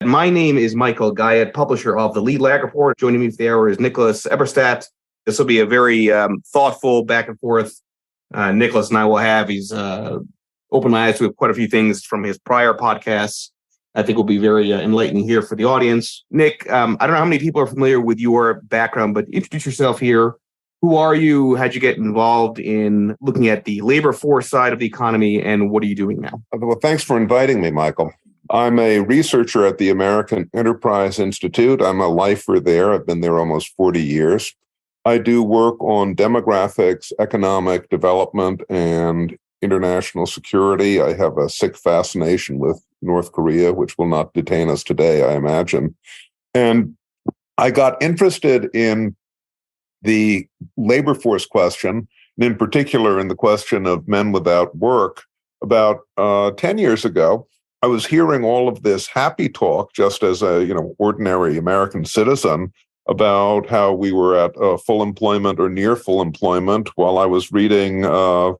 My name is Michael Guyette, publisher of the Lead Lag Report. Joining me for the hour is Nicholas Eberstadt. This will be a very thoughtful back and forth. Nicholas and I will have. He's opened my eyes to quite a few things from his prior podcasts. I think will be very enlightening here for the audience. Nick, I don't know how many people are familiar with your background, but introduce yourself here. Who are you? How'd you get involved in looking at the labor force side of the economy, and what are you doing now? Well, thanks for inviting me, Michael. I'm a researcher at the American Enterprise Institute. I'm a lifer there. I've been there almost 40 years. I do work on demographics, economic development, and international security. I have a sick fascination with North Korea, which will not detain us today, I imagine. And I got interested in the labor force question, and in particular in the question of men without work. About 10 years ago, I was hearing all of this happy talk just as a ordinary American citizen about how we were at full employment or near full employment, while I was reading a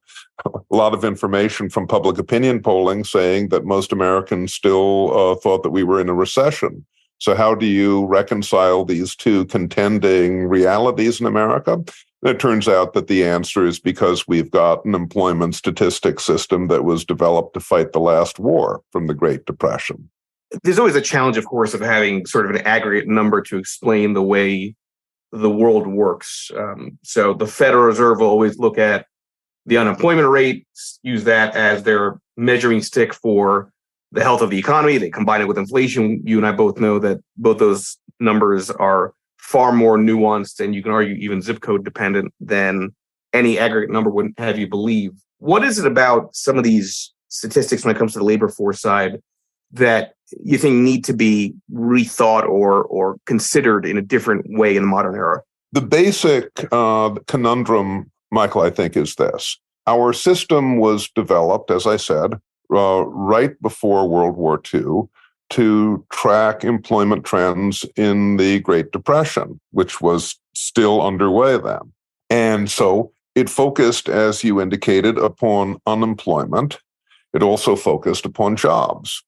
lot of information from public opinion polling saying that most Americans still thought that we were in a recession. So how do you reconcile these two contending realities in America? And it turns out that the answer is because we've got an employment statistics system that was developed to fight the last war from the Great Depression. There's always a challenge, of course, of having sort of an aggregate number to explain the way the world works. So the Federal Reserve will always look at the unemployment rate, use that as their measuring stick for the health of the economy. They combine it with inflation. You and I both know that both those numbers are far more nuanced, and you can argue even zip code dependent than any aggregate number would have you believe. What is it about some of these statistics when it comes to the labor force side that you think need to be rethought or considered in a different way in the modern era? The basic conundrum, Michael, I think, is this. Our system was developed, as I said, right before World War II to track employment trends in the Great Depression, which was still underway then. And so it focused, as you indicated, upon unemployment. It also focused upon jobs.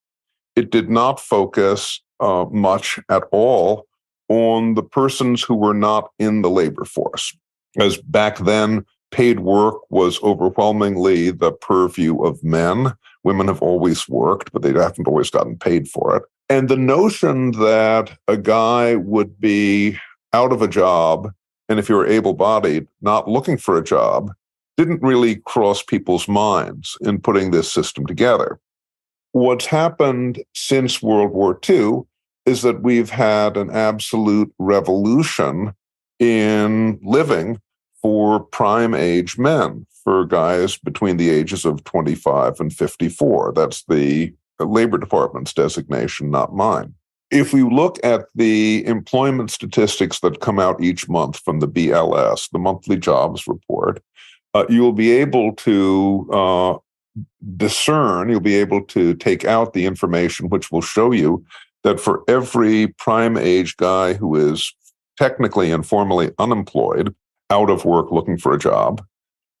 It did not focus much at all on the persons who were not in the labor force, as back then, paid work was overwhelmingly the purview of men. Women have always worked, but they haven't always gotten paid for it. And the notion that a guy would be out of a job, and if you were able-bodied, not looking for a job, didn't really cross people's minds in putting this system together. What's happened since World War II is that we've had an absolute revolution in living for prime age men, for guys between the ages of 25 and 54. That's the Labor Department's designation, not mine. If we look at the employment statistics that come out each month from the BLS, the monthly jobs report, you'll be able to discern, you'll be able to take out the information which will show you that for every prime age guy who is technically and formally unemployed, out of work looking for a job,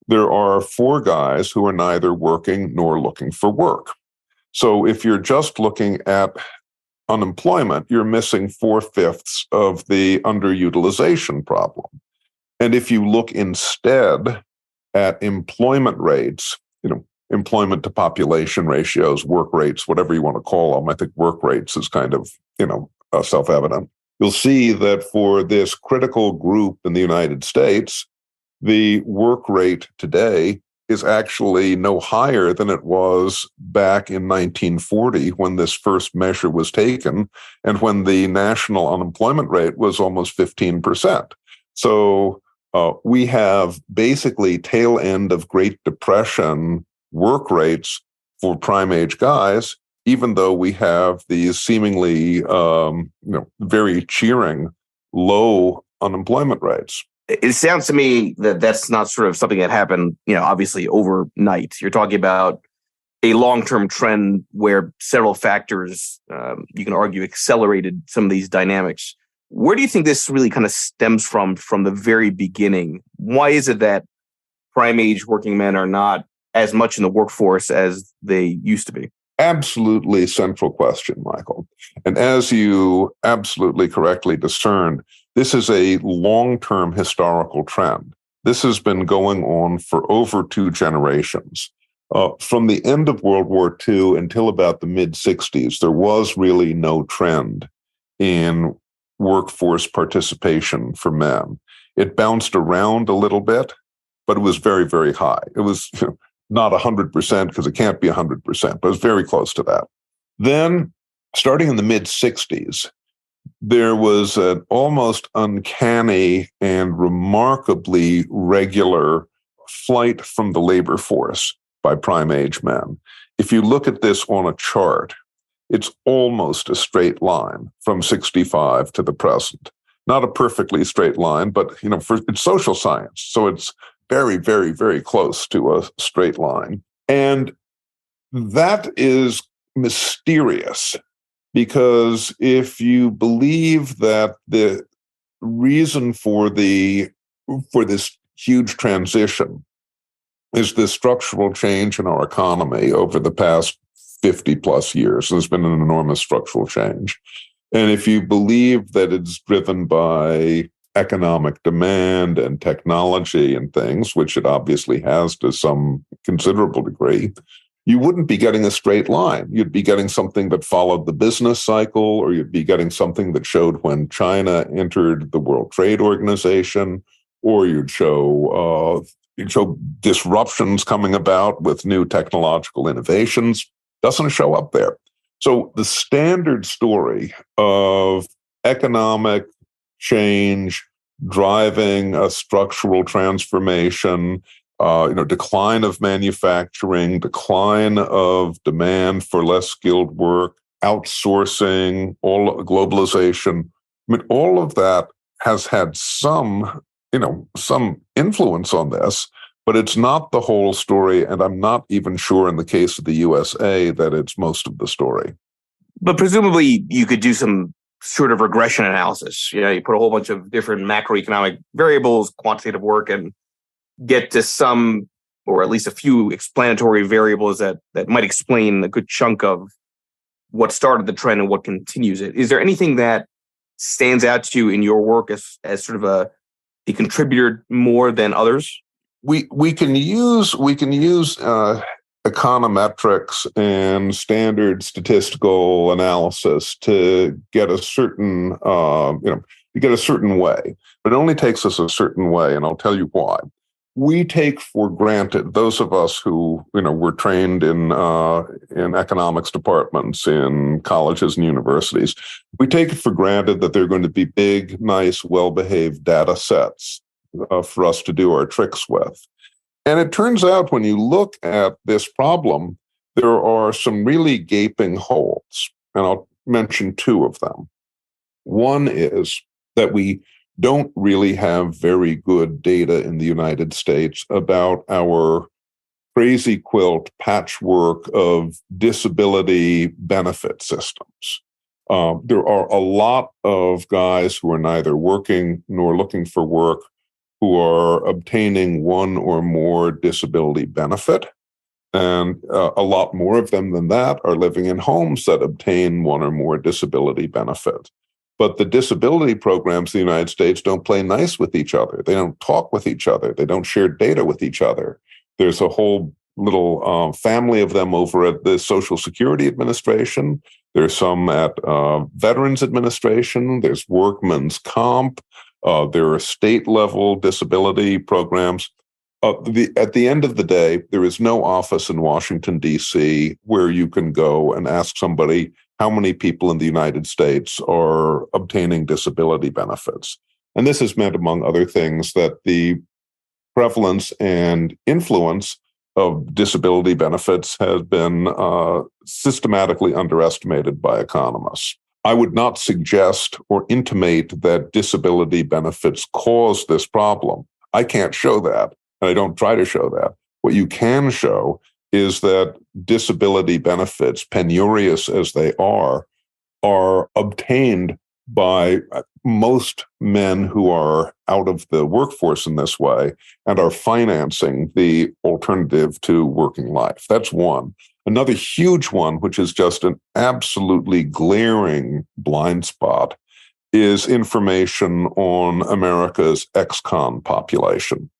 there are 4 guys who are neither working nor looking for work. So if you're just looking at unemployment, you're missing 4/5 of the underutilization problem. And if you look instead at employment rates, employment to population ratios, work rates, whatever you want to call them, I think work rates is kind of, self-evident. You'll see that for this critical group in the United States, the work rate today is actually no higher than it was back in 1940 when this first measure was taken and when the national unemployment rate was almost 15%. So we have basically tail end of Great Depression work rates for prime age guys, even though we have these seemingly, very cheering low unemployment rates. It sounds to me that that's not sort of something that happened, obviously overnight. You're talking about a long-term trend where several factors, you can argue, accelerated some of these dynamics. Where do you think this really kind of stems from the very beginning? Why is it that prime age working men are not as much in the workforce as they used to be? absolutely central question, Michael. And as you absolutely correctly discerned, this is a long-term historical trend. This has been going on for over 2 generations. From the end of World War II until about the mid-60s, there was really no trend in workforce participation for men. It bounced around a little bit, but it was very, very high. It was not 100% because it can't be 100%, but it was very close to that. Then, starting in the mid-60s, there was an almost uncanny and remarkably regular flight from the labor force by prime age men. If you look at this on a chart, it's almost a straight line from 65 to the present. Not a perfectly straight line, but it's social science, so it's very, very, very close to a straight line. And that is mysterious, because if you believe that the reason for this huge transition is this structural change in our economy over the past 50 plus years, there's been an enormous structural change. And if you believe that it's driven by economic demand and technology and things, which it obviously has to some considerable degree, you wouldn't be getting a straight line. You'd be getting something that followed the business cycle, or you'd be getting something that showed when China entered the World Trade Organization, or you'd show disruptions coming about with new technological innovations. Doesn't show up there. So the standard story of economic change driving a structural transformation, decline of manufacturing, decline of demand for less skilled work, outsourcing, globalization. I mean, all of that has had some influence on this, but it's not the whole story. And I'm not even sure in the case of the USA that it's most of the story. But presumably you could do some sort of regression analysis. You put a whole bunch of different macroeconomic variables, quantitative work, and get to some, or at least a few explanatory variables that might explain a good chunk of what started the trend and what continues it. Is there anything that stands out to you in your work as sort of a contributor more than others? We can use econometrics and standard statistical analysis to get a certain way, but it only takes us a certain way, and I'll tell you why. We take for granted, those of us who were trained in economics departments in colleges and universities, we take it for granted that they're going to be big, nice, well-behaved data sets for us to do our tricks with. And it turns out when you look at this problem, there are some really gaping holes, and I'll mention 2 of them. One is that we don't really have very good data in the United States about our crazy quilt patchwork of disability benefit systems. There are a lot of guys who are neither working nor looking for work who are obtaining one or more disability benefit. And a lot more of them than that are living in homes that obtain one or more disability benefit. But the disability programs in the United States don't play nice with each other. They don't talk with each other. They don't share data with each other. There's a whole little family of them over at the Social Security Administration. There's some at Veterans Administration. There's Workman's Comp. There are state-level disability programs. At the end of the day, there is no office in Washington, D.C. where you can go and ask somebody how many people in the United States are obtaining disability benefits. And this has meant, among other things, that the prevalence and influence of disability benefits has been systematically underestimated by economists. I would not suggest or intimate that disability benefits cause this problem. I can't show that, and I don't try to show that. What you can show is that disability benefits, penurious as they are obtained by most men who are out of the workforce in this way and are financing the alternative to working life. That's one. Another huge one, which is just an absolutely glaring blind spot, is information on America's ex-con population.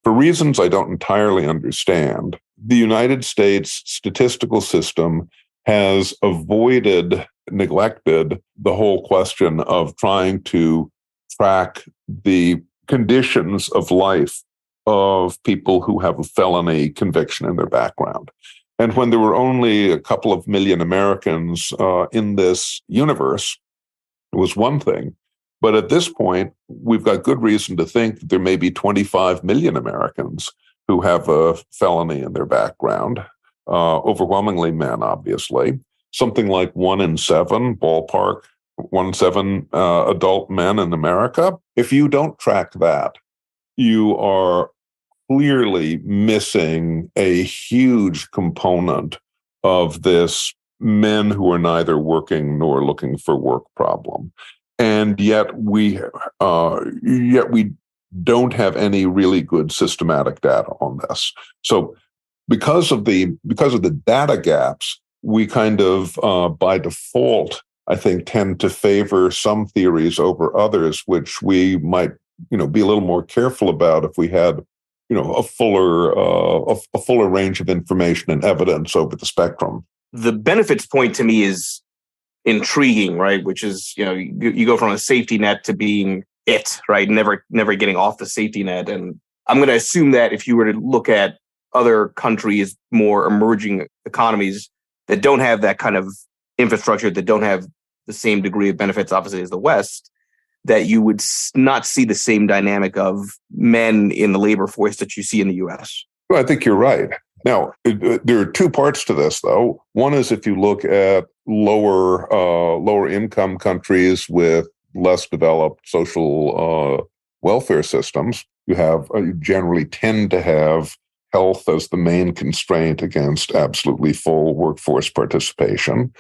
For reasons I don't entirely understand, the United States statistical system has neglected the whole question of trying to track the conditions of life of people who have a felony conviction in their background. And when there were only a couple of million Americans in this universe, it was one thing. But at this point, we've got good reason to think that there may be 25 million Americans who have a felony in their background, overwhelmingly men, obviously. Something like 1 in 7, ballpark, 1 in 7 adult men in America. If you don't track that, you are clearly missing a huge component of this men who are neither working nor looking for work problem. And yet we don't have any really good systematic data on this. So because of the data gaps, we kind of by default, I think, tend to favor some theories over others, which we might be a little more careful about if we had a fuller range of information and evidence over the spectrum. The benefits point to me is intriguing, right? Which is, you go from a safety net to being it, right? Never getting off the safety net. And I'm going to assume that if you were to look at other countries, more emerging economies that don't have that kind of infrastructure, that don't have the same degree of benefits, obviously, as the West, that you would not see the same dynamic of men in the labor force that you see in the U.S. Well, I think you're right. Now, there are two parts to this, though. One is if you look at lower income countries with less developed social welfare systems, you generally tend to have health as the main constraint against absolutely full workforce participation.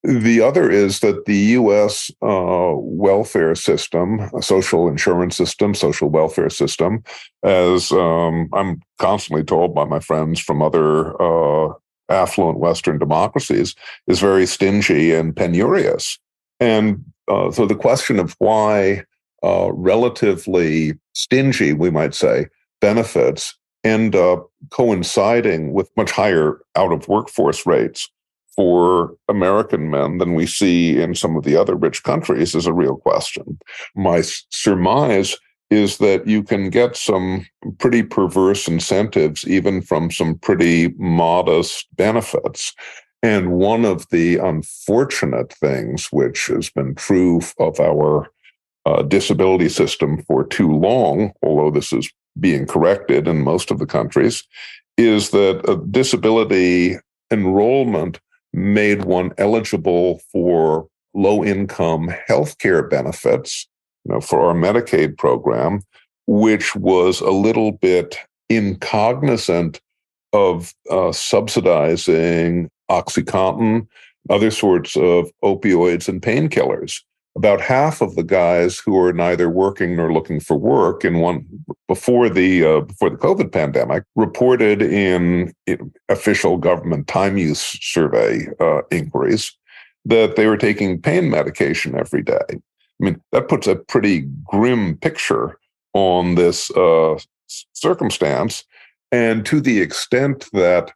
The other is that the U.S. welfare system, social insurance system, social welfare system, as I'm constantly told by my friends from other affluent Western democracies, is very stingy and penurious. And so the question of why relatively stingy, we might say, benefits end up coinciding with much higher out-of-workforce rates for American men than we see in some of the other rich countries is a real question. My surmise is that you can get some pretty perverse incentives even from some pretty modest benefits. And one of the unfortunate things, which has been true of our disability system for too long, although this is being corrected in most of the countries, is that disability enrollment made one eligible for low-income healthcare benefits, for our Medicaid program, which was a little bit incognizant of subsidizing OxyContin, other sorts of opioids and painkillers. About half of the guys who are neither working nor looking for work before the COVID pandemic reported in official government time use survey inquiries that they were taking pain medication every day. I mean, that puts a pretty grim picture on this circumstance. And to the extent that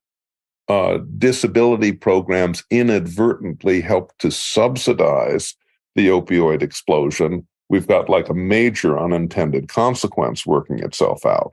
disability programs inadvertently help to subsidize the opioid explosion, we've got like a major unintended consequence working itself out.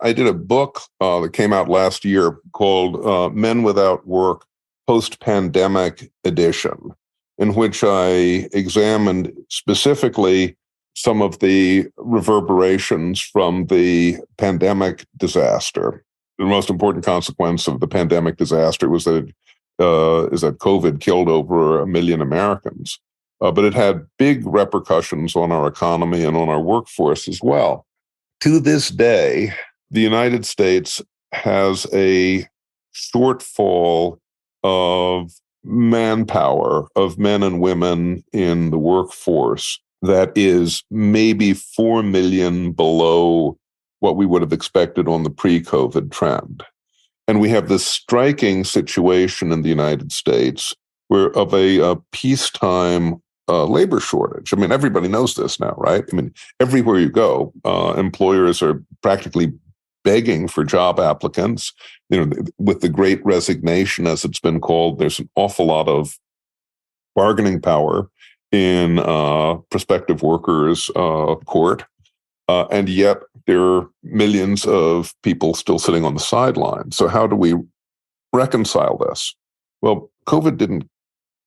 I did a book that came out last year called Men Without Work, Post-Pandemic Edition, in which I examined specifically some of the reverberations from the pandemic disaster. The most important consequence of the pandemic disaster was that COVID killed over 1 million Americans. But it had big repercussions on our economy and on our workforce as well. To this day, the United States has a shortfall of manpower, of men and women in the workforce that is maybe 4 million below what we would have expected on the pre-COVID trend. And we have this striking situation in the United States where of a peacetime labor shortage. I mean, everybody knows this now, right? I mean, everywhere you go, employers are practically begging for job applicants. With the Great Resignation, as it's been called, there's an awful lot of bargaining power in prospective workers' court. And yet there are millions of people still sitting on the sidelines. So how do we reconcile this? Well, COVID didn't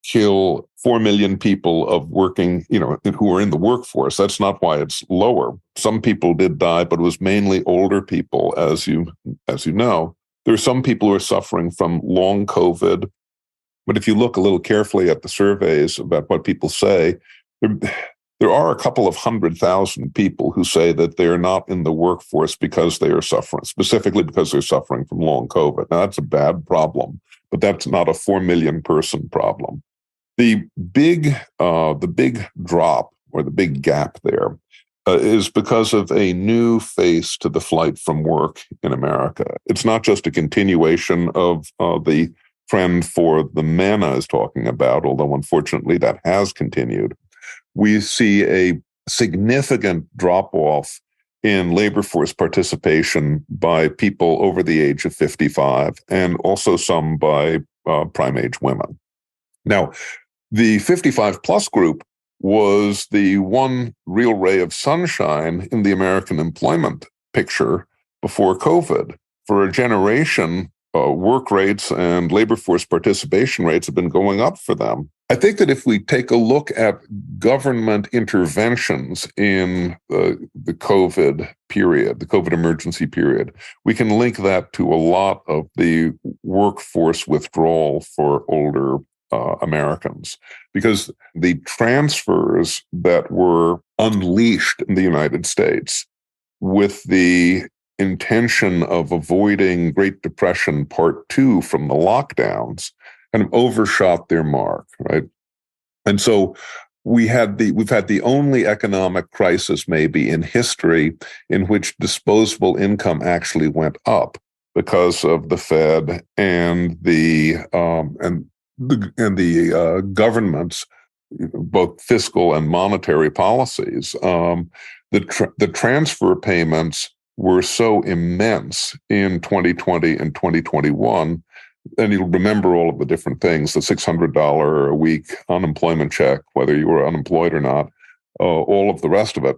kill 4 million people of working, who are in the workforce. That's not why it's lower. Some people did die, but it was mainly older people, as you know. There are some people who are suffering from long COVID. But if you look a little carefully at the surveys about what people say, there are a couple of 100,000 people who say that they're not in the workforce because they are suffering, specifically because they're suffering from long COVID. Now, that's a bad problem, but that's not a 4 million person problem. The big drop or the big gap there is because of a new face to the flight from work in America. It's not just a continuation of the trend for the men I was talking about, although unfortunately that has continued. We see a significant drop-off in labor force participation by people over the age of 55, and also some by prime-age women. Now, the 55-plus group was the one real ray of sunshine in the American employment picture before COVID. For a generation, work rates and labor force participation rates have been going up for them. I think that if we take a look at government interventions in the COVID period, the COVID emergency period, we can link that to a lot of the workforce withdrawal for older Americans, because the transfers that were unleashed in the United States with the intention of avoiding Great Depression Part 2 from the lockdowns kind of overshot their mark, right? And so we've had the only economic crisis maybe in history in which disposable income actually went up because of the Fed and the government's both fiscal and monetary policies. The transfer payments were so immense in 2020 and 2021. And you'll remember all of the different things, the $600 a week unemployment check, whether you were unemployed or not, all of the rest of it.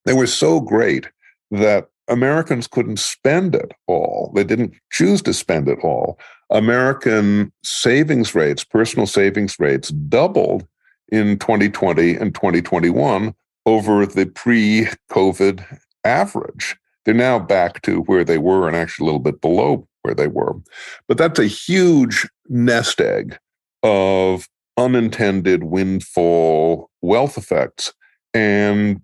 They were so great that Americans couldn't spend it all. They didn't choose to spend it all. American savings rates, personal savings rates, doubled in 2020 and 2021 over the pre-COVID average. They're now back to where they were and actually a little bit below where they were. But that's a huge nest egg of unintended windfall wealth effects. And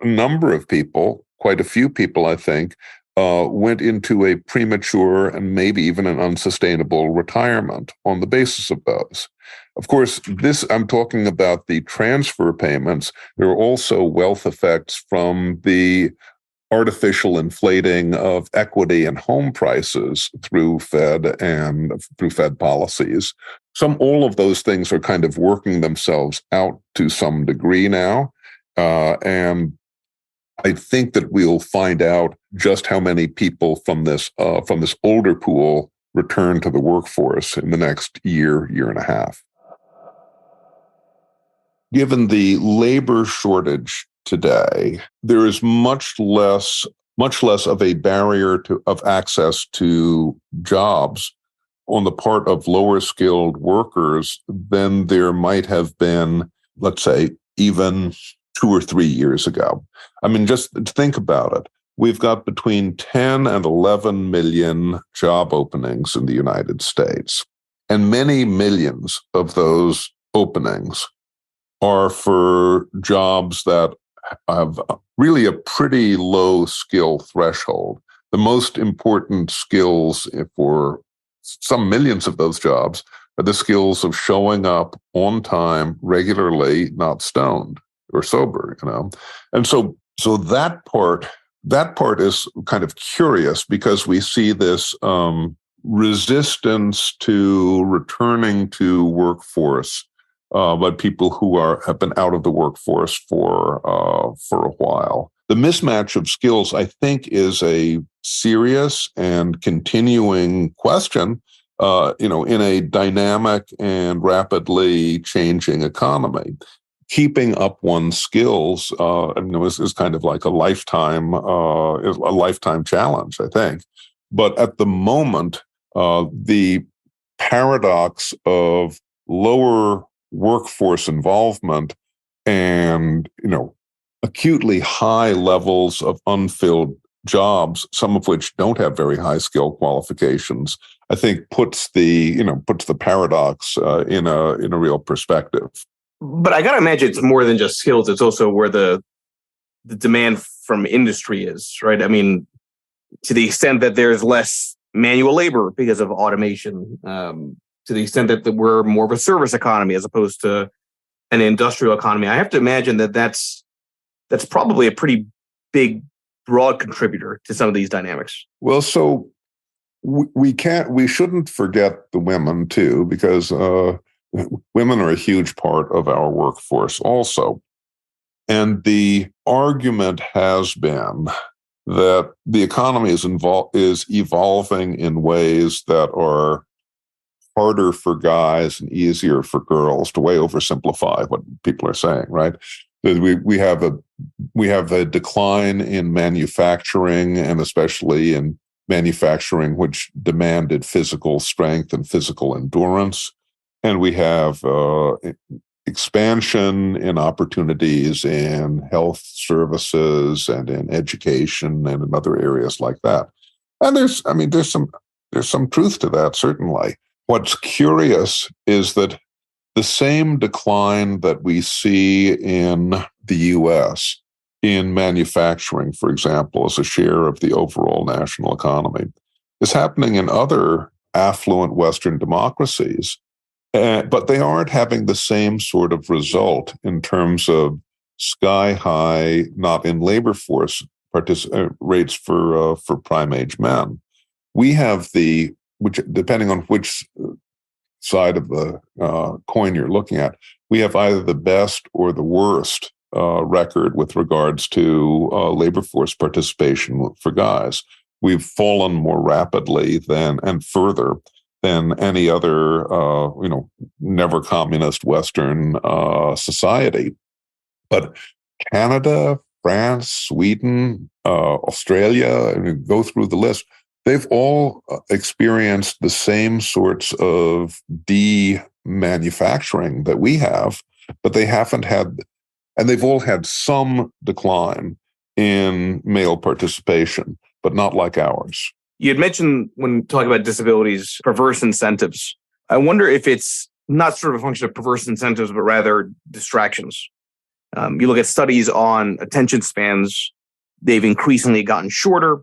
a number of people, quite a few people, I think, went into a premature and maybe even an unsustainable retirement on the basis of those. Of course, I'm talking about the transfer payments. There are also wealth effects from the artificial inflating of equity and home prices through Fed policies. All of those things are kind of working themselves out to some degree now. And I think that we'll find out just how many people from this older pool return to the workforce in the next year and a half. Given the labor shortage today, there is much less of a barrier of access to jobs on the part of lower skilled workers than there might have been, let's say, even 2 or 3 years ago. I mean, just think about it. We've got between 10 and 11 million job openings in the United States, and many millions of those openings are for jobs that have really a pretty low skill threshold. The most important skills for some millions of those jobs are the skills of showing up on time, regularly, not stoned or sober, And so that part is kind of curious because we see this resistance to returning to workforce by people who have been out of the workforce for a while. The mismatch of skills, I think, is a serious and continuing question, in a dynamic and rapidly changing economy. Keeping up one's skills, is kind of like a lifetime challenge, I think. But at the moment, the paradox of lower workforce involvement and, acutely high levels of unfilled jobs, some of which don't have very high skill qualifications, I think puts the paradox in a real perspective. But I gotta imagine it's more than just skills. It's also where the demand from industry is, right? I mean, to the extent that there's less manual labor because of automation, to the extent that we're more of a service economy as opposed to an industrial economy, I have to imagine that that's probably a pretty big, broad contributor to some of these dynamics. Well, so we shouldn't forget the women too, because women are a huge part of our workforce also. And the argument has been that the economy is evolving in ways that are harder for guys and easier for girls, to way oversimplify what people are saying, right? We have a decline in manufacturing, and especially in manufacturing which demanded physical strength and physical endurance. And we have expansion in opportunities in health services and in education and in other areas like that. And there's some truth to that, certainly. What's curious is that the same decline that we see in the U.S. in manufacturing, for example, as a share of the overall national economy, is happening in other affluent Western democracies. But they aren't having the same sort of result in terms of sky-high, not in labor force rates for prime-age men. We have which depending on which side of the coin you're looking at, we have either the best or the worst record with regards to labor force participation for guys. We've fallen more rapidly and further than any other, never communist Western society. But Canada, France, Sweden, Australia, go through the list, they've all experienced the same sorts of de-manufacturing that we have, but they haven't had, and they've all had some decline in male participation, but not like ours. You had mentioned, when talking about disabilities, perverse incentives. I wonder if it's not sort of a function of perverse incentives, but rather distractions. You look at studies on attention spans, they've increasingly gotten shorter.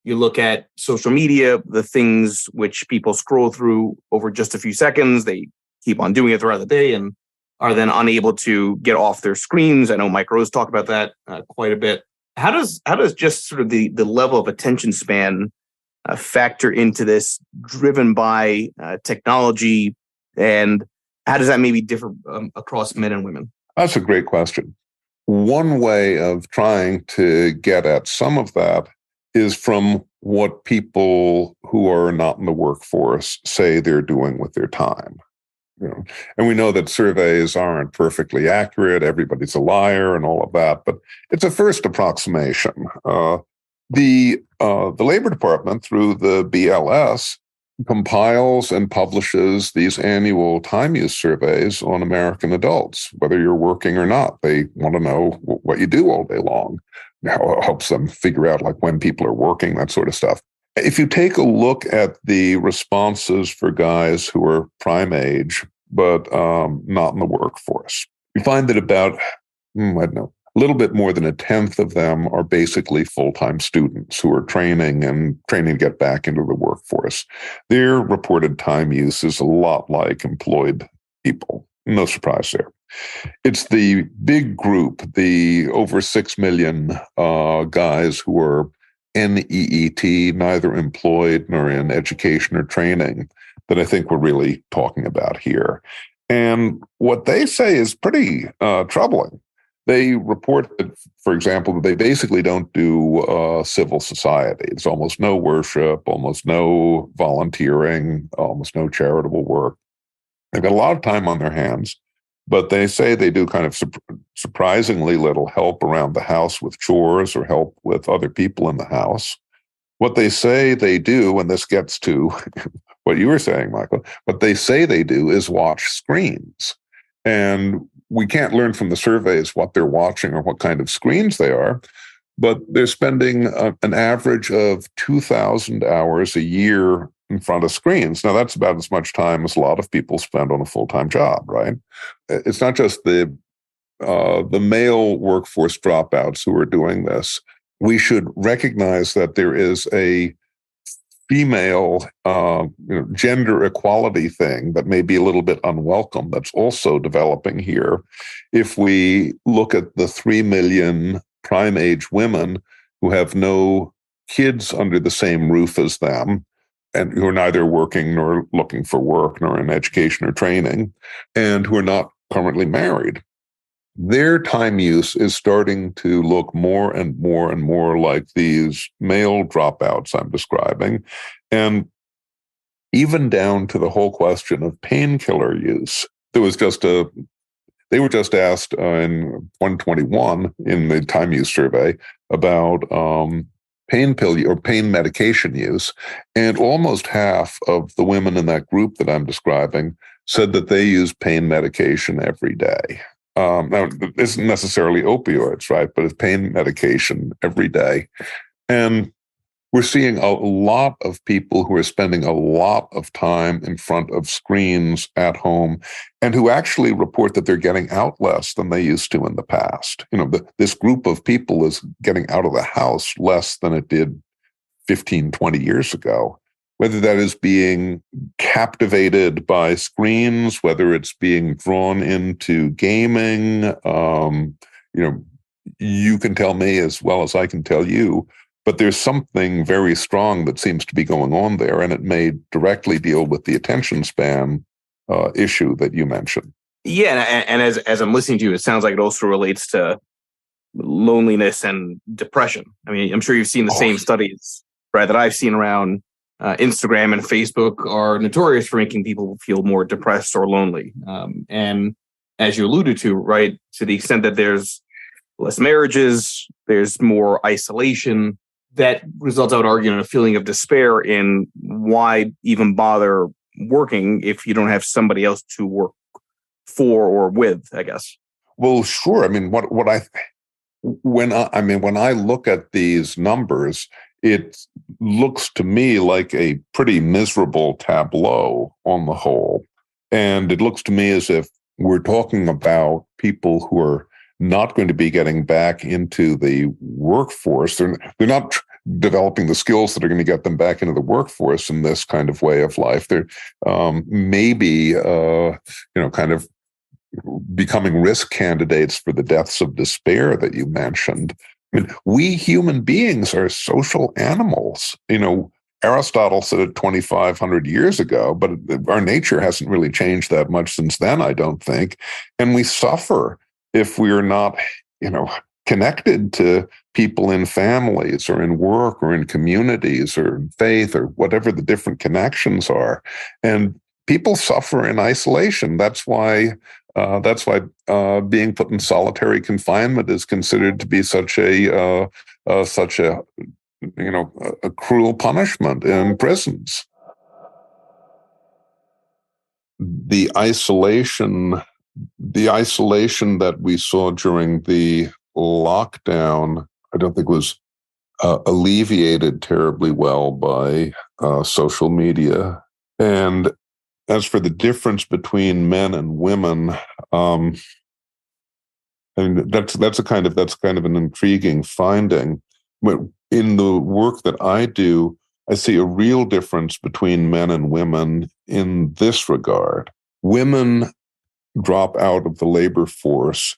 You look at social media, the things which people scroll through over just a few seconds, they keep on doing it throughout the day and are then unable to get off their screens. I know Mike Rose talked about that quite a bit. How does just sort of the level of attention span factor into this, driven by technology, and how does that maybe differ across men and women? That's a great question. One way of trying to get at some of that is from what people who are not in the workforce say they're doing with their time. And we know that surveys aren't perfectly accurate. Everybody's a liar and all of that, but it's a first approximation. The Labor Department, through the BLS, compiles and publishes these annual time use surveys on American adults, whether you're working or not. They want to know what you do all day long. Now it helps them figure out like when people are working, that sort of stuff. If you take a look at the responses for guys who are prime age, but not in the workforce, you find that about, a little bit more than a tenth of them are basically full-time students who are training to get back into the workforce. Their reported time use is a lot like employed people. No surprise there. It's the big group, the over 6 million guys who are NEET, neither employed nor in education or training, that I think we're really talking about here. And what they say is pretty troubling. They report that, for example, that they basically don't do civil society. It's almost no worship, almost no volunteering, almost no charitable work. They've got a lot of time on their hands, but they say they do kind of surprisingly little help around the house with chores or help with other people in the house. What they say they do, and this gets to what you were saying, Michael, what they say they do is watch screens. And we can't learn from the surveys what they're watching or what kind of screens they are, but they're spending an average of 2,000 hours a year in front of screens. Now, that's about as much time as a lot of people spend on a full-time job, right? It's not just the male workforce dropouts who are doing this. We should recognize that there is a female gender equality thing that may be a little bit unwelcome that's also developing here. If we look at the 3 million prime age women who have no kids under the same roof as them, and who are neither working nor looking for work nor in education or training, and who are not currently married, their time use is starting to look more and more and more like these male dropouts I'm describing, and even down to the whole question of painkiller use. They were just asked in 2021 in the time use survey about pain pill or pain medication use, and almost half of the women in that group that I'm describing said that they use pain medication every day. Now, it isn't necessarily opioids, right? But it's pain medication every day. And we're seeing a lot of people who are spending a lot of time in front of screens at home and who actually report that they're getting out less than they used to in the past. This group of people is getting out of the house less than it did 15, 20 years ago. Whether that is being captivated by screens, whether it's being drawn into gaming, you can tell me as well as I can tell you, but there's something very strong that seems to be going on there, and it may directly deal with the attention span issue that you mentioned. Yeah, and as I'm listening to you, it sounds like it also relates to loneliness and depression. I mean, I'm sure you've seen the same studies, right, that I've seen around Instagram and Facebook are notorious for making people feel more depressed or lonely. And as you alluded to, right, to the extent that there's less marriages, there's more isolation, that results, I would argue, in a feeling of despair in why even bother working if you don't have somebody else to work for or with, I guess. Well, sure. I mean, when I look at these numbers, it looks to me like a pretty miserable tableau on the whole. And it looks to me as if we're talking about people who are not going to be getting back into the workforce. They're not developing the skills that are going to get them back into the workforce in this kind of way of life. They're maybe kind of becoming risk candidates for the deaths of despair that you mentioned. I mean, we human beings are social animals. Aristotle said it 2,500 years ago, but our nature hasn't really changed that much since then, I don't think. And we suffer if we are not, connected to people in families or in work or in communities or in faith or whatever the different connections are. And people suffer in isolation. That's why being put in solitary confinement is considered to be such a cruel punishment in prisons. The isolation that we saw during the lockdown, I don't think was alleviated terribly well by social media. And as for the difference between men and women, that's kind of an intriguing finding. In the work that I do, I see a real difference between men and women in this regard. Women drop out of the labor force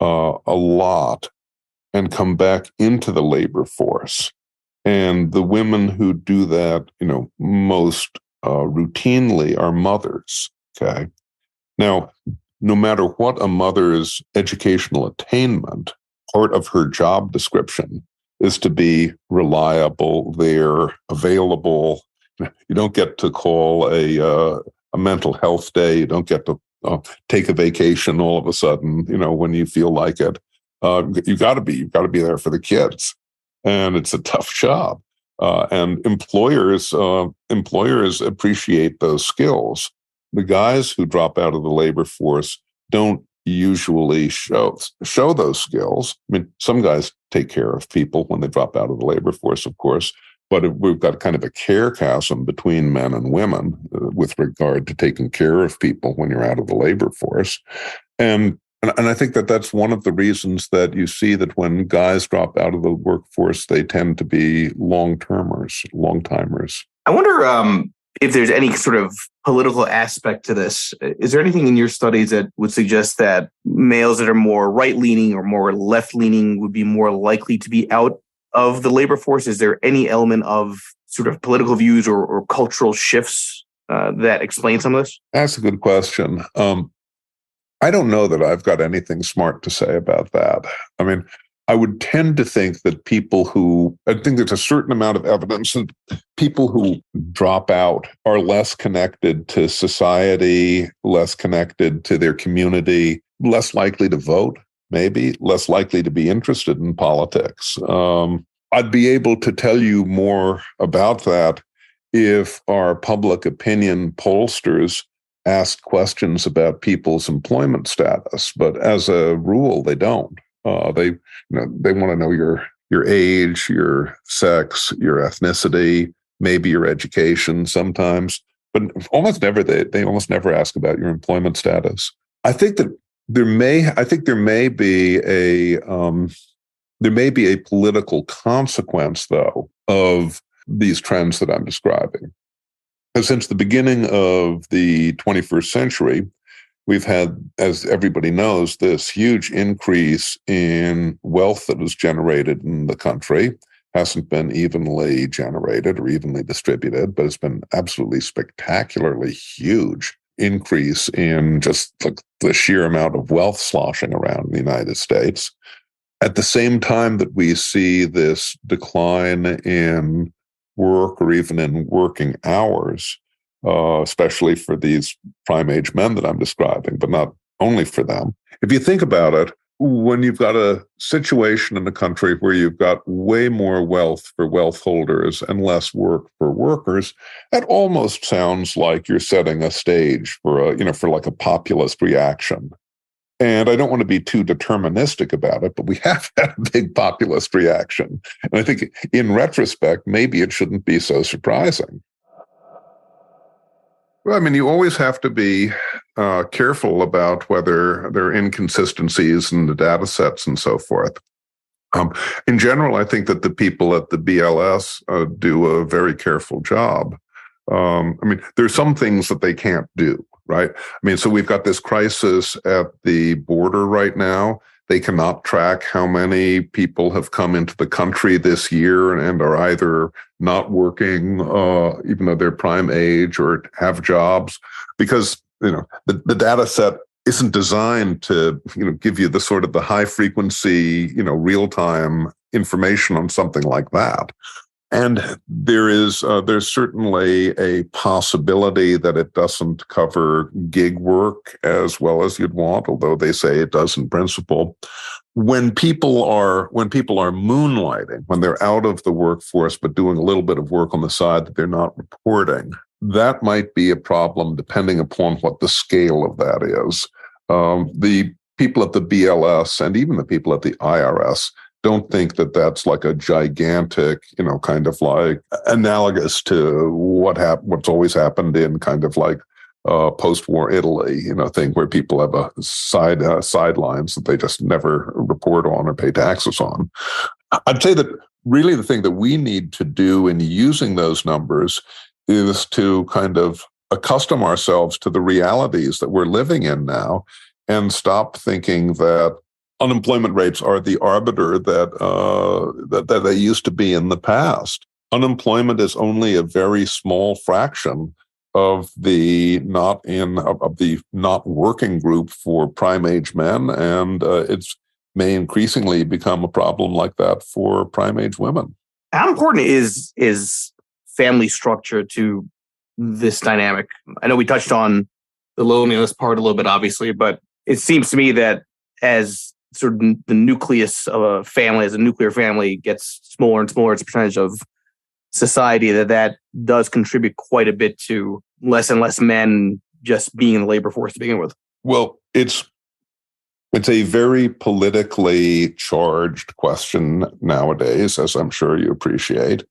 a lot and come back into the labor force And the women who do that, most routinely are mothers. Okay. Now, no matter what a mother's educational attainment, part of her job description is to be reliable, there, available. You don't get to call a mental health day. You don't get to take a vacation all of a sudden, when you feel like it. You've got to be there for the kids, and it's a tough job. And employers appreciate those skills. The guys who drop out of the labor force don't usually show those skills. I mean, some guys take care of people when they drop out of the labor force, of course, but we've got kind of a care chasm between men and women with regard to taking care of people when you're out of the labor force. And I think that that's one of the reasons that you see that when guys drop out of the workforce, they tend to be long-timers. I wonder if there's any sort of political aspect to this. Is there anything in your studies that would suggest that males that are more right-leaning or more left-leaning would be more likely to be out of the labor force? Is there any element of sort of political views or cultural shifts that explain some of this? That's a good question. I don't know that I've got anything smart to say about that. I mean, I would tend to think that I think there's a certain amount of evidence that people who drop out are less connected to society, less connected to their community, less likely to vote, maybe less likely to be interested in politics. I'd be able to tell you more about that if our public opinion pollsters asked questions about people's employment status, but as a rule, they don't. They want to know your age, your sex, your ethnicity, maybe your education sometimes, but almost never. They almost never ask about your employment status. I think that there may be a political consequence, though, of these trends that I'm describing. Since the beginning of the 21st century, we've had, as everybody knows, this huge increase in wealth that was generated in the country. Hasn't been evenly generated or evenly distributed, but it's been absolutely spectacularly huge increase in just the sheer amount of wealth sloshing around in the United States. At the same time that we see this decline in work or even in working hours, especially for these prime age men that I'm describing, but not only for them. If you think about it, when you've got a situation in the country where you've got way more wealth for wealth holders and less work for workers, that almost sounds like you're setting a stage for like a populist reaction. And I don't want to be too deterministic about it, but we have had a big populist reaction. And I think in retrospect, maybe it shouldn't be so surprising. Well, I mean, you always have to be careful about whether there are inconsistencies in the data sets and so forth. In general, I think that the people at the BLS do a very careful job. I mean, there's some things that they can't do, right? I mean, so we've got this crisis at the border right now. They cannot track how many people have come into the country this year and are either not working, even though they're prime age, or have jobs, because the data set isn't designed to give you the sort of the high frequency real time information on something like that. And there's certainly a possibility that it doesn't cover gig work as well as you'd want, although they say it does in principle. When people are moonlighting, when they're out of the workforce but doing a little bit of work on the side that they're not reporting, that might be a problem depending upon what the scale of that is. The people at the BLS and even the people at the IRS don't think that that's like a gigantic, kind of like analogous to what's always happened in kind of like post-war Italy, thing where people have a sidelines that they just never report on or pay taxes on. I'd say that really the thing that we need to do in using those numbers is to kind of accustom ourselves to the realities that we're living in now and stop thinking that unemployment rates are the arbiter that they used to be in the past. Unemployment is only a very small fraction of the not working group for prime age men, and it's may increasingly become a problem like that for prime age women. How important is family structure to this dynamic? I know we touched on the loneliness part a little bit, obviously, but it seems to me that as sort of the nucleus of a family, as a nuclear family gets smaller and smaller as a percentage of society, that does contribute quite a bit to less and less men just being in the labor force to begin with. Well, it's a very politically charged question nowadays, as I'm sure you appreciate,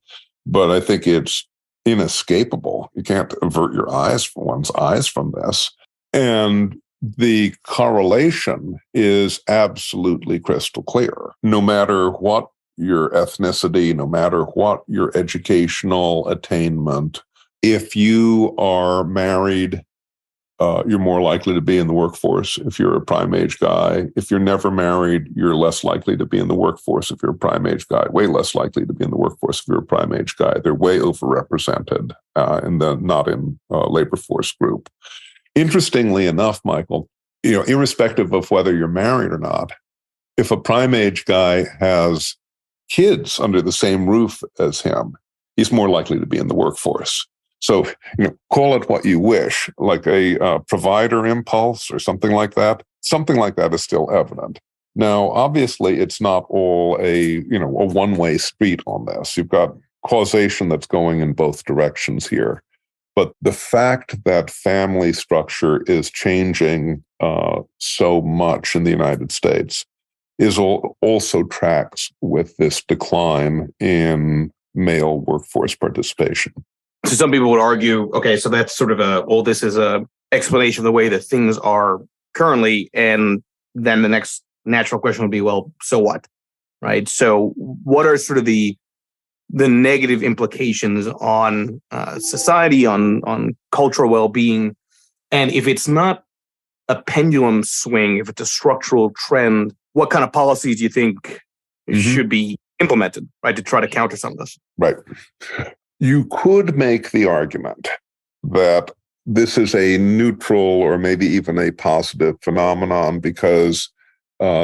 but I think it's inescapable. You can't avert one's eyes from this. And the correlation is absolutely crystal clear. No matter what your ethnicity, no matter what your educational attainment, if you are married, you're more likely to be in the workforce if you're a prime age guy. If you're never married, you're less likely to be in the workforce if you're a prime age guy, way less likely to be in the workforce if you're a prime age guy. They're way overrepresented in the not in labor force group. Interestingly enough, Michael, irrespective of whether you're married or not, if a prime age guy has kids under the same roof as him, he's more likely to be in the workforce. So, call it what you wish, like a provider impulse or something like that. Something like that is still evident. Now, obviously, it's not all a one-way street on this. You've got causation that's going in both directions here. But the fact that family structure is changing so much in the United States also tracks with this decline in male workforce participation. So some people would argue, okay, so that's sort of this is a explanation of the way that things are currently. And then the next natural question would be, well, so what? Right? So what are sort of the negative implications on society, on cultural well-being? And if it's not a pendulum swing, if it's a structural trend, what kind of policies do you think should be implemented, right, to try to counter some of this? Right. You could make the argument that this is a neutral or maybe even a positive phenomenon because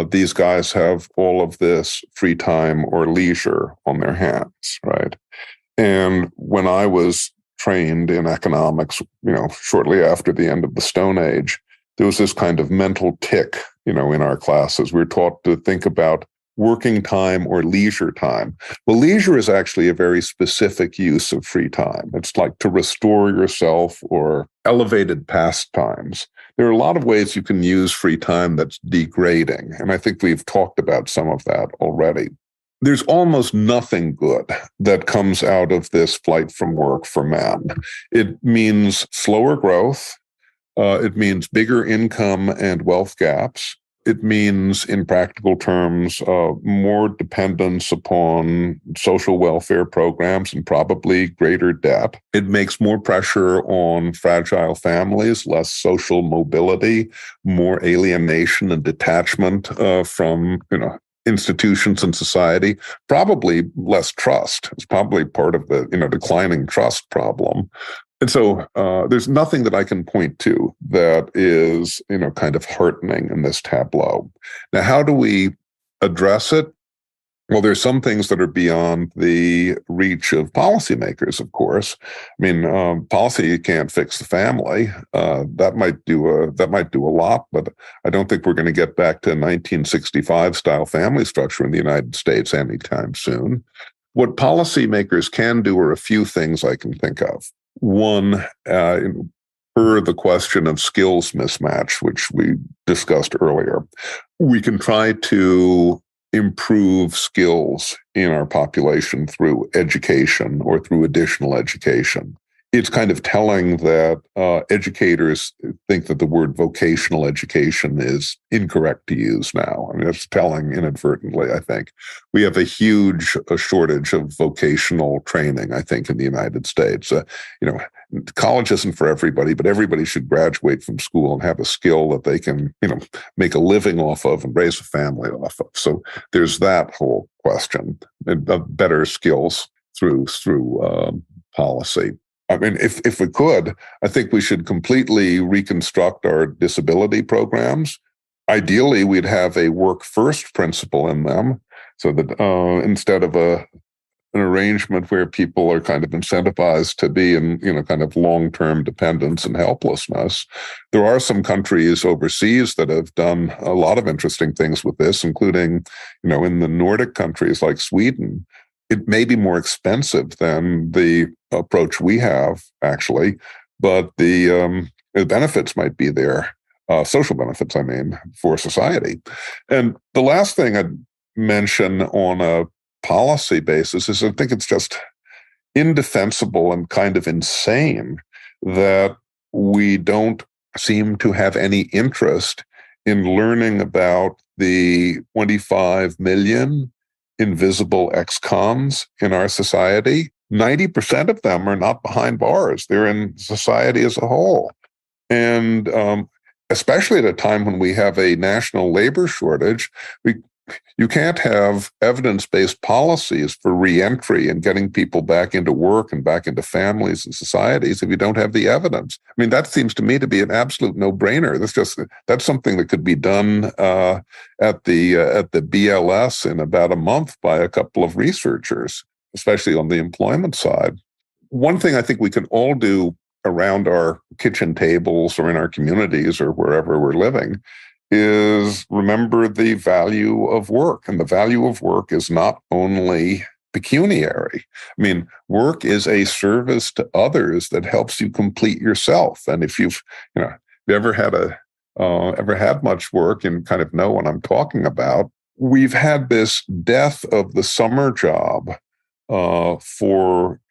these guys have all of this free time or leisure on their hands, right? And when I was trained in economics, shortly after the end of the Stone Age, there was this kind of mental tick, in our classes. We were taught to think about working time or leisure time. Well, leisure is actually a very specific use of free time. It's like to restore yourself or elevated pastimes. There are a lot of ways you can use free time that's degrading, and I think we've talked about some of that already. There's almost nothing good that comes out of this flight from work for men. It means slower growth. It means bigger income and wealth gaps. It means, in practical terms, more dependence upon social welfare programs and probably greater debt. It makes more pressure on fragile families, less social mobility, more alienation and detachment from, institutions and society, probably less trust. It's probably part of the, declining trust problem. And so there's nothing that I can point to that is, kind of heartening in this tableau. Now, how do we address it? Well, there's some things that are beyond the reach of policymakers, of course. I mean, policy can't fix the family. That might do a lot, but I don't think we're going to get back to 1965 style family structure in the United States anytime soon. What policymakers can do are a few things I can think of. One, the question of skills mismatch, which we discussed earlier. We can try to improve skills in our population through education or through additional education. It's kind of telling that educators think that the word vocational education is incorrect to use now. I mean, it's telling inadvertently, I think. We have a huge shortage of vocational training, I think, in the United States. college isn't for everybody, but everybody should graduate from school and have a skill that they can, make a living off of and raise a family off of. So there's that whole question of better skills through policy. I mean, if we could, I think we should completely reconstruct our disability programs. Ideally, we'd have a work first principle in them, so that instead of an arrangement where people are kind of incentivized to be in, kind of long-term dependence and helplessness. There are some countries overseas that have done a lot of interesting things with this, including, in the Nordic countries like Sweden. It may be more expensive than the approach we have, actually, but the benefits might be there, social benefits, I mean, for society. And the last thing I'd mention on a policy basis is I think it's just indefensible and kind of insane that we don't seem to have any interest in learning about the 25 million invisible ex-cons in our society. 90% of them are not behind bars. They're in society as a whole. And especially at a time when we have a national labor shortage, you can't have evidence-based policies for reentry and getting people back into work and back into families and societies if you don't have the evidence. I mean, that seems to me to be an absolute no-brainer. That's something that could be done at the BLS in about a month by a couple of researchers, especially on the employment side. One thing I think we can all do around our kitchen tables or in our communities or wherever we're living is remember the value of work. And the value of work is not only pecuniary. I mean, work is a service to others that helps you complete yourself. And if you've ever had much work and kind of know what I'm talking about, we've had this death of the summer job for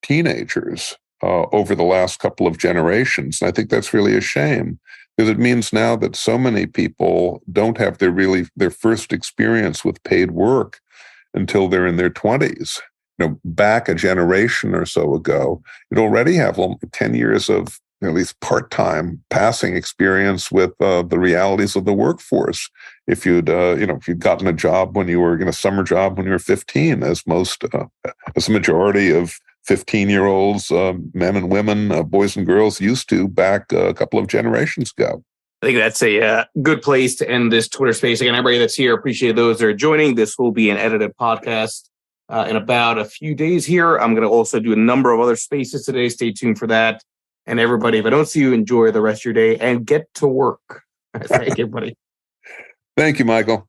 teenagers over the last couple of generations. And I think that's really a shame, because it means now that so many people don't have their first experience with paid work until they're in their 20s. Back a generation or so ago, you'd already have 10 years of at least part-time passing experience with the realities of the workforce. If you'd gotten a job when you were a summer job when you were 15, as the majority of 15-year-olds, men and women, boys and girls used to back a couple of generations ago. I think that's a good place to end this Twitter space. Again, everybody that's here, appreciate those that are joining. This will be an edited podcast in about a few days here. I'm going to also do a number of other spaces today. Stay tuned for that. And everybody, if I don't see you, enjoy the rest of your day and get to work. Thank you, everybody. Thank you, Michael.